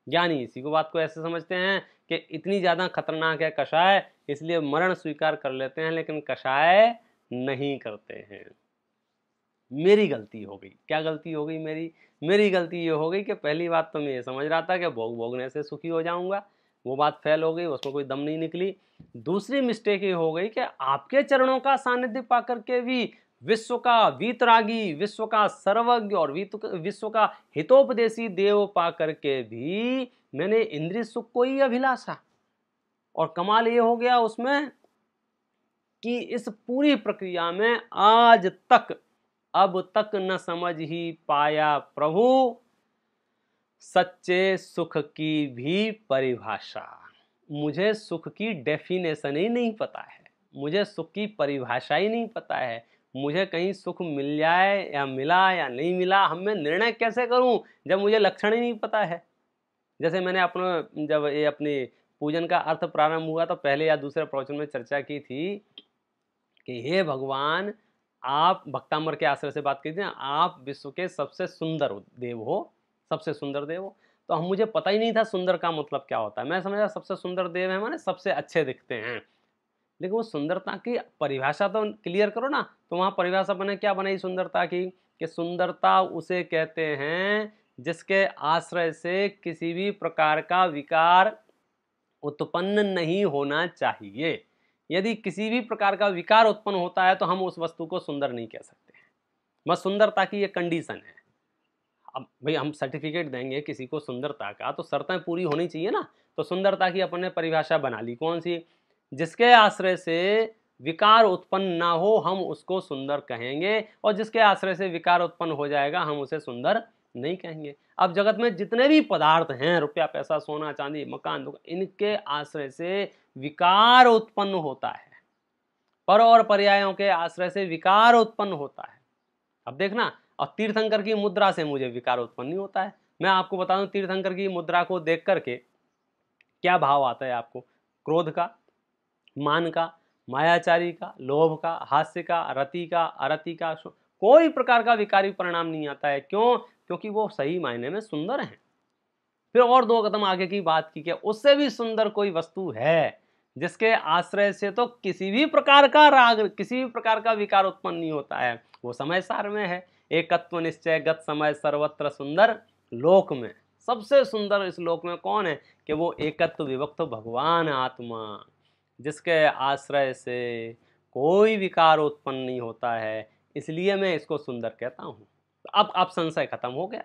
ज्ञानी इसी को बात को ऐसे समझते हैं कि इतनी ज्यादा खतरनाक है कषाय, इसलिए मरण स्वीकार कर लेते हैं लेकिन कषाय नहीं करते हैं। मेरी गलती हो गई। क्या गलती हो गई मेरी गलती ये हो गई कि पहली बात तो मैं ये समझ रहा था कि भोग भोगने से सुखी हो जाऊंगा, वो बात फेल हो गई, उसमें कोई दम नहीं निकली। दूसरी मिस्टेक ये हो गई कि आपके चरणों का सानिध्य पाकर के भी विश्व का वीतरागी, विश्व का सर्वज्ञ और विश्व का हितोपदेशी देव पाकर के भी मैंने इंद्रिय सुख को ही अभिलाषा। और कमाल ये हो गया उसमें कि इस पूरी प्रक्रिया में आज तक अब तक न समझ ही पाया प्रभु सच्चे सुख की भी परिभाषा। मुझे सुख की डेफिनेशन ही नहीं पता है, मुझे सुख की परिभाषा ही नहीं पता है। मुझे कहीं सुख मिल जाए या मिला या नहीं मिला, हम मैं निर्णय कैसे करूं जब मुझे लक्षण ही नहीं पता है। जैसे मैंने अपने जब ये अपनी पूजन का अर्थ प्रारंभ हुआ तो पहले या दूसरे प्रवचन में चर्चा की थी कि हे भगवान, आप भक्तामर के आश्रय से बात की थी ना, आप विश्व के सबसे सुंदर देव हो, सबसे सुंदर देव हो। तो हम मुझे पता ही नहीं था सुंदर का मतलब क्या होता है। मैं समझा सबसे सुंदर देव है माने सबसे अच्छे दिखते हैं, लेकिन वो सुंदरता की परिभाषा तो क्लियर करो ना। तो वहां परिभाषा बने क्या बनाई सुंदरता की, कि सुंदरता उसे कहते हैं जिसके आश्रय से किसी भी प्रकार का विकार उत्पन्न नहीं होना चाहिए। यदि किसी भी प्रकार का विकार उत्पन्न होता है तो हम उस वस्तु को सुंदर नहीं कह सकते हैं। बस सुंदरता की ये कंडीशन है। अब भाई हम सर्टिफिकेट देंगे किसी को सुंदरता का तो शर्तें पूरी होनी चाहिए ना। तो सुंदरता की अपन ने परिभाषा बना ली, कौन सी? जिसके आश्रय से विकार उत्पन्न ना हो हम उसको सुंदर कहेंगे, और जिसके आश्रय से विकार उत्पन्न हो जाएगा हम उसे सुंदर नहीं कहेंगे। अब जगत में जितने भी पदार्थ हैं, रुपया पैसा सोना चांदी मकान दुकान, इनके आश्रय से विकार उत्पन्न होता है, पर और पर्यायों के आश्रय से विकार उत्पन्न होता है। अब देखना, और तीर्थंकर की मुद्रा से मुझे विकार उत्पन्न नहीं होता है। मैं आपको बता दूं, तीर्थंकर की मुद्रा को देख करके क्या भाव आता है आपको? क्रोध का, मान का, मायाचारी का, लोभ का, हास्य का, रति का, अरति का, कोई प्रकार का विकारी परिणाम नहीं आता है। क्यों? क्योंकि वो सही मायने में सुंदर हैं। फिर और 2 कदम आगे की बात की कि उससे भी सुंदर कोई वस्तु है जिसके आश्रय से तो किसी भी प्रकार का राग, किसी भी प्रकार का विकार उत्पन्न नहीं होता है। वो समय सार में है, एकत्व निश्चय गत समय सर्वत्र सुंदर लोक में। सबसे सुंदर इस लोक में कौन है? कि वो एकत्व विभक्त भगवान आत्मा, जिसके आश्रय से कोई विकार उत्पन्न नहीं होता है, इसलिए मैं इसको सुंदर कहता हूं। अब संशय खत्म हो गया।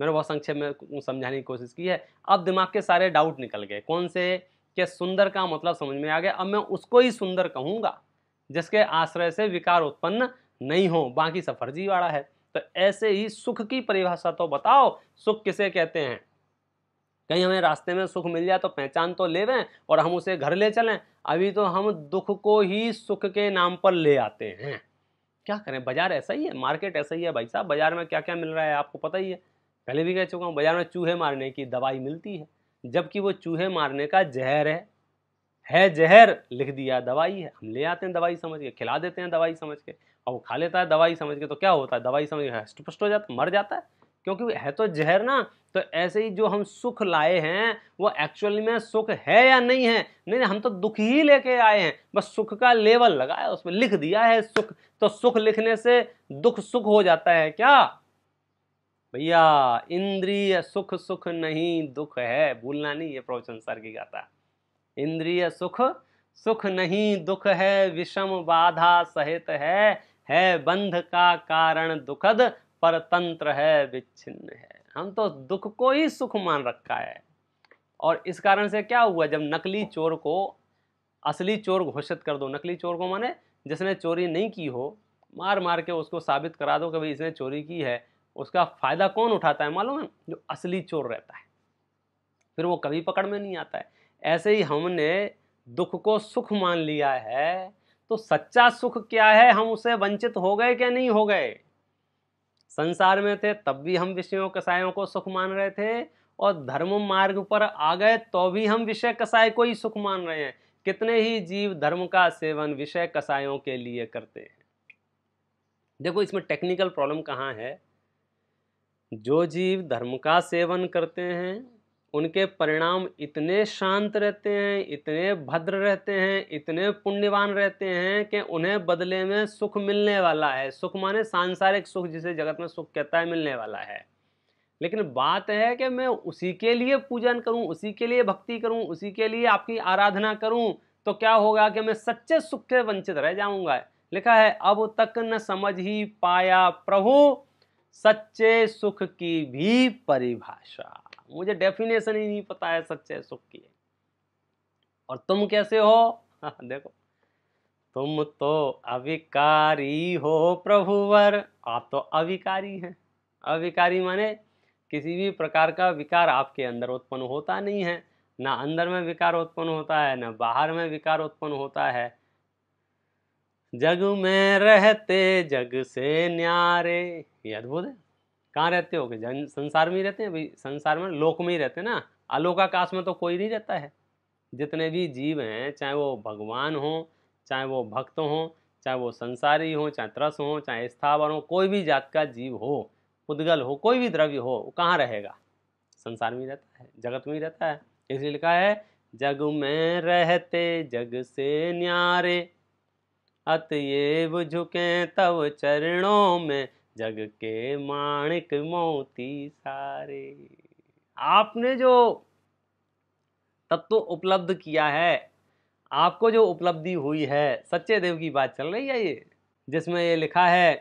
मैंने बहुत संक्षेप में समझाने की कोशिश की है। अब दिमाग के सारे डाउट निकल गए। कौन से? कि सुंदर का मतलब समझ में आ गया। अब मैं उसको ही सुंदर कहूंगा जिसके आश्रय से विकार उत्पन्न नहीं हो, बाकी सब फर्जीवाड़ा है। तो ऐसे ही सुख की परिभाषा तो बताओ, सुख किसे कहते हैं? कहीं हमें रास्ते में सुख मिल जाए तो पहचान तो लेवें और हम उसे घर ले चलें। अभी तो हम दुख को ही सुख के नाम पर ले आते हैं। क्या करें, बाजार ऐसा ही है, मार्केट ऐसा ही है भाई साहब। बाजार में क्या क्या मिल रहा है आपको पता ही है, पहले भी कह चुका हूँ। बाजार में चूहे मारने की दवाई मिलती है, जबकि वो चूहे मारने का जहर है जहर, लिख दिया दवाई है। हम ले आते हैं दवाई समझ के, खिला देते हैं दवाई समझ के, और वो खा लेता है दवाई समझ के। तो क्या होता है, दवाई समझ के हष्ट पुष्ट हो जाता, मर जाता है, क्योंकि है तो जहर ना। तो ऐसे ही जो हम सुख लाए हैं वो एक्चुअली में सुख है या नहीं है? नहीं, हम तो दुख ही लेके आए हैं, बस सुख का लेवल लगाया, उसमें लिख दिया है सुख। तो सुख लिखने से दुख सुख हो जाता है क्या भैया? इंद्रिय सुख सुख नहीं दुख है, भूलना नहीं, ये प्रवचन सर की गाता। इंद्रिय सुख सुख नहीं दुख है, विषम बाधा सहित है बंध का कारण दुखद, परतंत्र है विच्छिन्न है। हम तो दुख को ही सुख मान रखा है। और इस कारण से क्या हुआ, जब नकली चोर को असली चोर घोषित कर दो, नकली चोर को माने जिसने चोरी नहीं की हो, मार मार के उसको साबित करा दो कि भाई इसने चोरी की है, उसका फायदा कौन उठाता है मालूम है? जो असली चोर रहता है, फिर वो कभी पकड़ में नहीं आता है। ऐसे ही हमने दुख को सुख मान लिया है, तो सच्चा सुख क्या है, हम उसे वंचित हो गए क्या नहीं हो गए? संसार में थे तब भी हम विषयों कसायों को सुख मान रहे थे, और धर्म मार्ग पर आ गए तो भी हम विषय कसाय को ही सुख मान रहे हैं। कितने ही जीव धर्म का सेवन विषय कसायों के लिए करते हैं। देखो इसमें टेक्निकल प्रॉब्लम कहाँ है। जो जीव धर्म का सेवन करते हैं उनके परिणाम इतने शांत रहते हैं, इतने भद्र रहते हैं, इतने पुण्यवान रहते हैं कि उन्हें बदले में सुख मिलने वाला है। सुख माने सांसारिक सुख, जिसे जगत में सुख कहता है, मिलने वाला है। लेकिन बात है कि मैं उसी के लिए पूजन करूं, उसी के लिए भक्ति करूं, उसी के लिए आपकी आराधना करूं, तो क्या होगा कि मैं सच्चे सुख से वंचित रह जाऊंगा। लिखा है, अब तक न समझ ही पाया प्रभु सच्चे सुख की भी परिभाषा। मुझे डेफिनेशन ही नहीं पता है सच्चे सुख की। और तुम कैसे हो? देखो, तुम तो अविकारी हो प्रभुवर। आप तो अविकारी हैं। अविकारी माने किसी भी प्रकार का विकार आपके अंदर उत्पन्न होता नहीं है, ना अंदर में विकार उत्पन्न होता है, ना बाहर में विकार उत्पन्न होता है। जग में रहते जग से न्यारे, ये अद्भुत है। कहाँ रहते हो? संसार में ही रहते हैं भाई, संसार में लोक में ही रहते हैं ना, आलोकाकाश में तो कोई नहीं रहता है। जितने भी जीव हैं, चाहे वो भगवान हो, चाहे वो भक्त हो, चाहे वो संसारी हो, चाहे त्रस हो, चाहे स्थावर हो, कोई भी जात का जीव हो, पुद्गल हो, कोई भी द्रव्य हो, वो कहाँ रहेगा? संसार में ही रहता है, जगत में ही रहता है। इसलिए लिखा है, जग में रहते जग से न्यारे, अतएव झुके तव चरणों में, जग के माणिक मोती सारे। आपने जो तत्व उपलब्ध किया है, आपको जो उपलब्धि हुई है, सच्चे देव की बात चल रही है ये, जिसमें ये लिखा है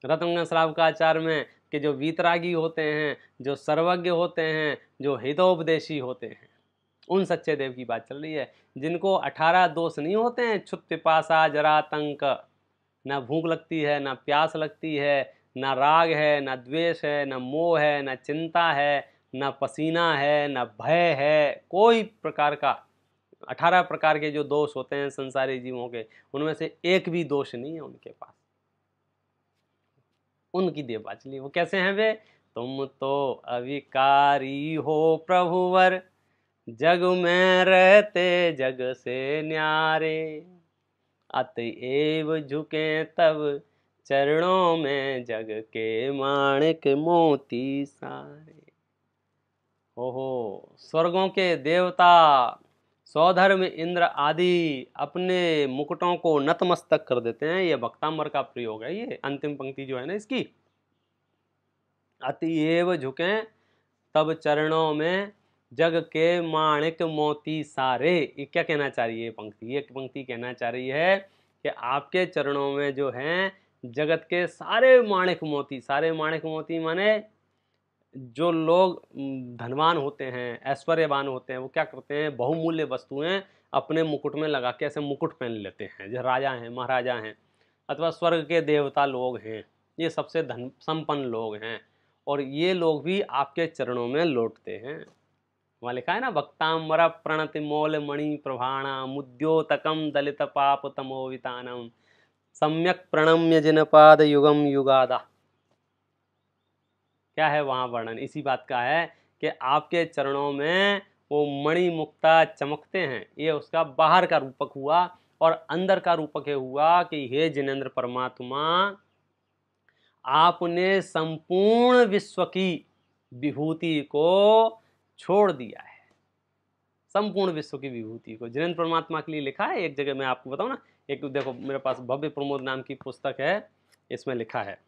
रत्नगंगा श्रावकाचार्य में कि जो वीतरागी होते हैं, जो सर्वज्ञ होते हैं, जो हितोपदेशी होते हैं, उन सच्चे देव की बात चल रही है, जिनको 18 दोष नहीं होते हैं, क्षुत् पिपासा जरातंक। ना भूख लगती है, ना प्यास लगती है, ना राग है, ना द्वेष है, ना मोह है, ना चिंता है, ना पसीना है, ना भय है, कोई प्रकार का 18 प्रकार के जो दोष होते हैं संसारी जीवों के, उनमें से एक भी दोष नहीं है उनके पास। उनकी देव बाचली। वो कैसे हैं वे? तुम तो अविकारी हो प्रभुवर, जग में रहते जग से न्यारे, अतएव झुके तब चरणों में, जग के माणिक मोती सारे। ओहो, स्वर्गों के देवता सौधर्म इंद्र आदि अपने मुकुटों को नतमस्तक कर देते हैं। ये भक्तांबर का प्रयोग है, ये अंतिम पंक्ति जो है ना इसकी, अतएव झुके तब चरणों में, जग के माणिक मोती सारे। ये क्या कहना चाह रही है पंक्ति? ये पंक्ति कहना चाह रही है कि आपके चरणों में जो हैं जगत के सारे माणिक मोती, सारे माणिक मोती माने जो लोग धनवान होते हैं, ऐश्वर्यवान होते हैं, वो क्या करते हैं, बहुमूल्य वस्तुएं अपने मुकुट में लगा के ऐसे मुकुट पहन लेते हैं। जो राजा हैं, महाराजा हैं, अथवा स्वर्ग के देवता लोग हैं, ये सबसे धन संपन्न लोग हैं, और ये लोग भी आपके चरणों में लौटते हैं। वहाँ लिखा है ना, वक्ताम्बर प्रणति मौल मणि प्रभाणाम उद्योतकम दलित पाप तमोवितानम सम्यक प्रणम्य जिनपाद युगम युगादा। क्या है वहाँ वर्णन इसी बात का है कि आपके चरणों में वो मणि मुक्ता चमकते हैं। ये उसका बाहर का रूपक हुआ, और अंदर का रूपक ये हुआ कि हे जिनेंद्र परमात्मा, आपने संपूर्ण विश्व की विभूति को छोड़ दिया है। संपूर्ण विश्व की विभूति को जिनेंद्र परमात्मा के लिए लिखा है। एक जगह मैं आपको बताऊं ना, एक देखो मेरे पास भव्य प्रमोद नाम की पुस्तक है, इसमें लिखा है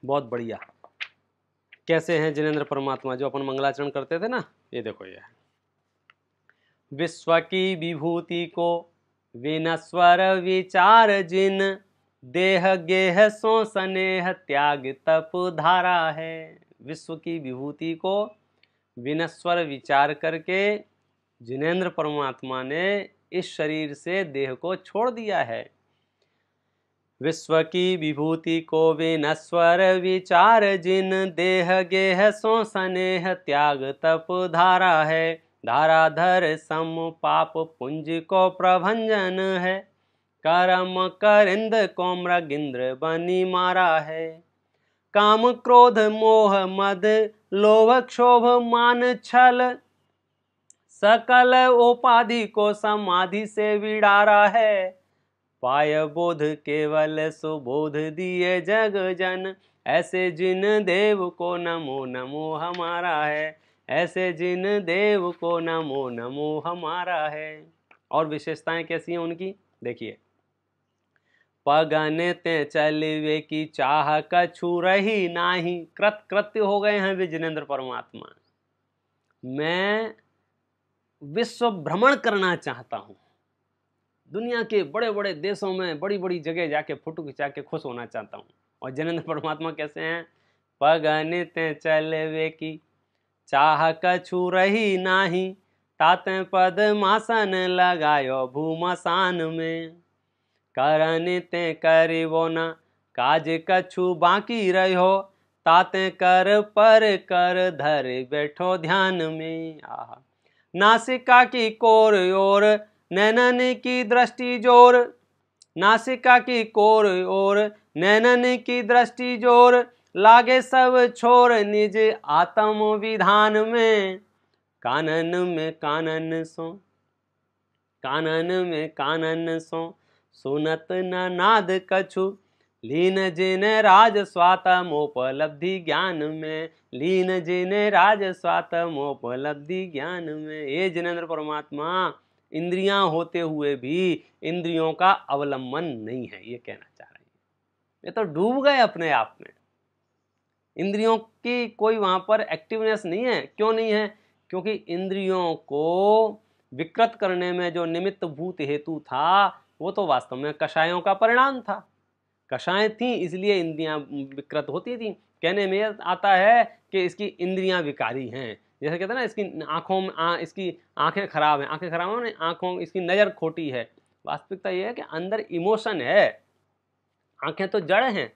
बहुत बढ़िया कैसे हैं जिनेंद्र परमात्मा, जो अपन मंगलाचरण करते थे ना, ये देखो ये है। विश्व की विभूति को विनस्वर विचार जिन, देह गेह सो स्नेह त्याग तप धारा है। विश्व की विभूति को विनस्वर विचार करके जिनेंद्र परमात्मा ने इस शरीर से देह को छोड़ दिया है। विश्व की विभूति को विनस्वर विचार जिन, देह गेह सो स्नेह त्याग तप धारा है। धाराधर सम पाप पुंज को प्रभंजन है, कर्म करिंद को मृगिंद्र बनी मारा है। काम क्रोध मोह मद लोभ क्षोभ मान छल, सकल उपाधि को समाधि से विडारा है। पाय बोध केवल सुबोध दिए जग जन, ऐसे जिन देव को नमो नमो हमारा है। ऐसे जिन देव को नमो नमो हमारा है। और विशेषताएं कैसी हैं उनकी, देखिए। पगन ते चलवे की चाह कछु रही नाही, कृत कृत्य हो गए हैं वे जिनेंद्र परमात्मा। मैं विश्व भ्रमण करना चाहता हूं, दुनिया के बड़े बड़े देशों में बड़ी बड़ी जगह जाके फोटो खिंचा के खुश होना चाहता हूँ। और जिनेंद्र परमात्मा कैसे हैं, पगनित चलवे की चाह कछु रही नाही, ताते पद्मासन लगायो भूमसान में। करनित करिवो न काज कछु बाकी रहो, ताते कर पर कर धर बैठो ध्यान में। आहा, नासिका की कोर ओर नैनन की दृष्टि जोर, नासिका की कोर ओर नैनन की दृष्टि जोर, लागे सब छोर निज आत्म विधान में। कानन में कानन सो, कानन में कानन सो सुनत न नाद कछु, लीन जिन राज स्वातमोपलब्धि ज्ञान में। लीन जिन राज स्वातमोपलब्धि ज्ञान में। ये जिनेंद्र परमात्मा इंद्रियां होते हुए भी इंद्रियों का अवलंबन नहीं है, ये कहना चाह रहे हैं। ये तो डूब गए अपने आप में, इंद्रियों की कोई वहां पर एक्टिवनेस नहीं है। क्यों नहीं है, क्योंकि इंद्रियों को विकृत करने में जो निमित्त भूत हेतु था वो तो वास्तव में कषायों का परिणाम था। कषाय थी इसलिए इंद्रियां विकृत होती थी। कहने में आता है कि इसकी इंद्रियां विकारी हैं, जैसे कहते हैं ना इसकी आंखों में इसकी आंखें खराब हैं। आंखें खराब है, आंखों इसकी नज़र खोटी है। वास्तविकता यह है कि अंदर इमोशन है, आंखें तो जड़ हैं,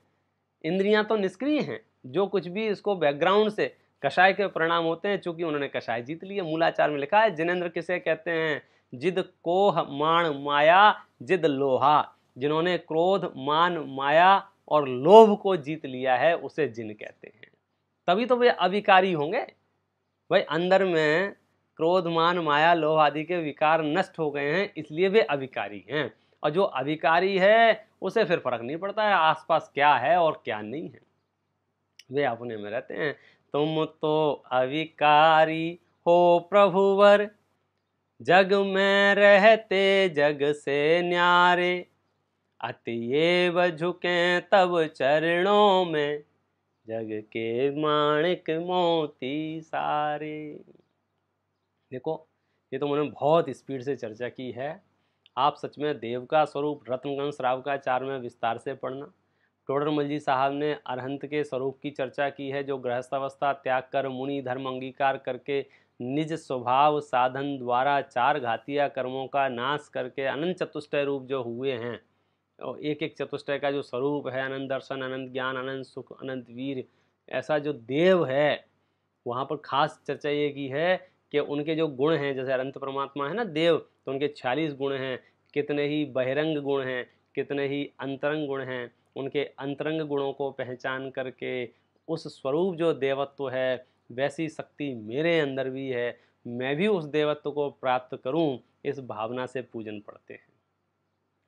इंद्रियां तो निष्क्रिय हैं। जो कुछ भी इसको बैकग्राउंड से कषाय के परिणाम होते हैं, चूंकि उन्होंने कषाय जीत लिया। मूलाचार में लिखा है जिनेंद्र किसे कहते हैं, जिद कोह मान माया जिद लोहा। जिन्होंने क्रोध मान माया और लोभ को जीत लिया है उसे जिन कहते हैं। तभी तो वे अविकारी होंगे। भाई अंदर में क्रोध मान माया लोभ आदि के विकार नष्ट हो गए हैं, इसलिए वे अविकारी हैं। और जो अविकारी है उसे फिर फर्क नहीं पड़ता है आसपास क्या है और क्या नहीं है, वे अपने में रहते हैं। तुम तो अविकारी हो प्रभुवर, जग में रहते जग से न्यारे। अतएव झुके तब चरणों में, जग के माणिक मोती सारे। देखो ये तो मैंने बहुत स्पीड से चर्चा की है। आप सच में देव का स्वरूप रत्नगंज श्रावकाचार्य में विस्तार से पढ़ना, टोडरमल जी साहब ने अरहंत के स्वरूप की चर्चा की है, जो गृहस्थावस्था त्याग कर मुनि धर्म अंगीकार करके निज स्वभाव साधन द्वारा चार घातीय कर्मों का नाश करके अनंत चतुष्टय रूप जो हुए हैं, और एक एक चतुष्टय का जो स्वरूप है, अनंत दर्शन, अनंत ज्ञान, अनंत सुख, अनंत वीर, ऐसा जो देव है, वहाँ पर खास चर्चा ये की है कि उनके जो गुण हैं, जैसे अनंत परमात्मा है ना देव, तो उनके 46 गुण हैं, कितने ही बहिरंग गुण हैं, कितने ही अंतरंग गुण हैं। उनके अंतरंग गुणों को पहचान करके उस स्वरूप जो देवत्व है, वैसी शक्ति मेरे अंदर भी है, मैं भी उस देवत्व को प्राप्त करूं, इस भावना से पूजन पढ़ते हैं।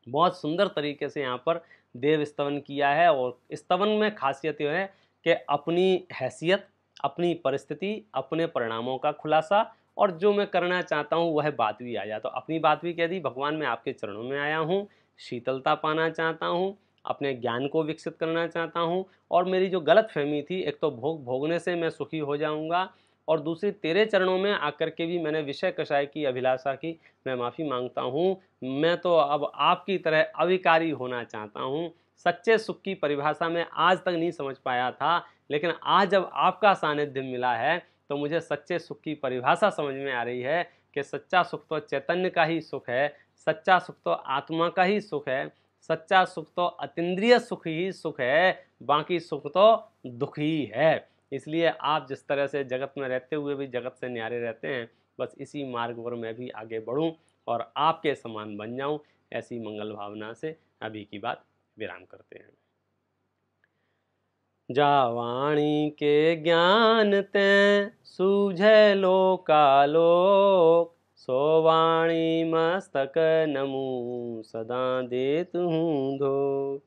बहुत सुंदर तरीके से यहाँ पर देव स्तवन किया है, और स्तवन में खासियत यह है कि अपनी हैसियत, अपनी परिस्थिति, अपने परिणामों का खुलासा, और जो मैं करना चाहता हूँ वह बात भी आ जाए। तो अपनी बात भी कह दी, भगवान मैं आपके चरणों में आया हूँ, शीतलता पाना चाहता हूँ, अपने ज्ञान को विकसित करना चाहता हूँ, और मेरी जो गलत फहमी थी, एक तो भोग भोगने से मैं सुखी हो जाऊँगा, और दूसरी तेरे चरणों में आकर के भी मैंने विषय कषाय की अभिलाषा की, मैं माफ़ी मांगता हूँ, मैं तो अब आपकी तरह अविकारी होना चाहता हूँ। सच्चे सुख की परिभाषा में आज तक नहीं समझ पाया था, लेकिन आज जब आपका सानिध्य मिला है तो मुझे सच्चे सुख की परिभाषा समझ में आ रही है कि सच्चा सुख तो चैतन्य का ही सुख है, सच्चा सुख तो आत्मा का ही सुख है, सच्चा सुख तो अतीन्द्रिय सुख ही सुख है, बाकी सुख तो दुख ही है। इसलिए आप जिस तरह से जगत में रहते हुए भी जगत से न्यारे रहते हैं, बस इसी मार्ग पर मैं भी आगे बढ़ूं और आपके समान बन जाऊं, ऐसी मंगल भावना से अभी की बात विराम करते हैं। जा वाणी के ज्ञान ते सूझे लोकालोक, सो वाणी मस्तक नमू सदा देत हूँ धो।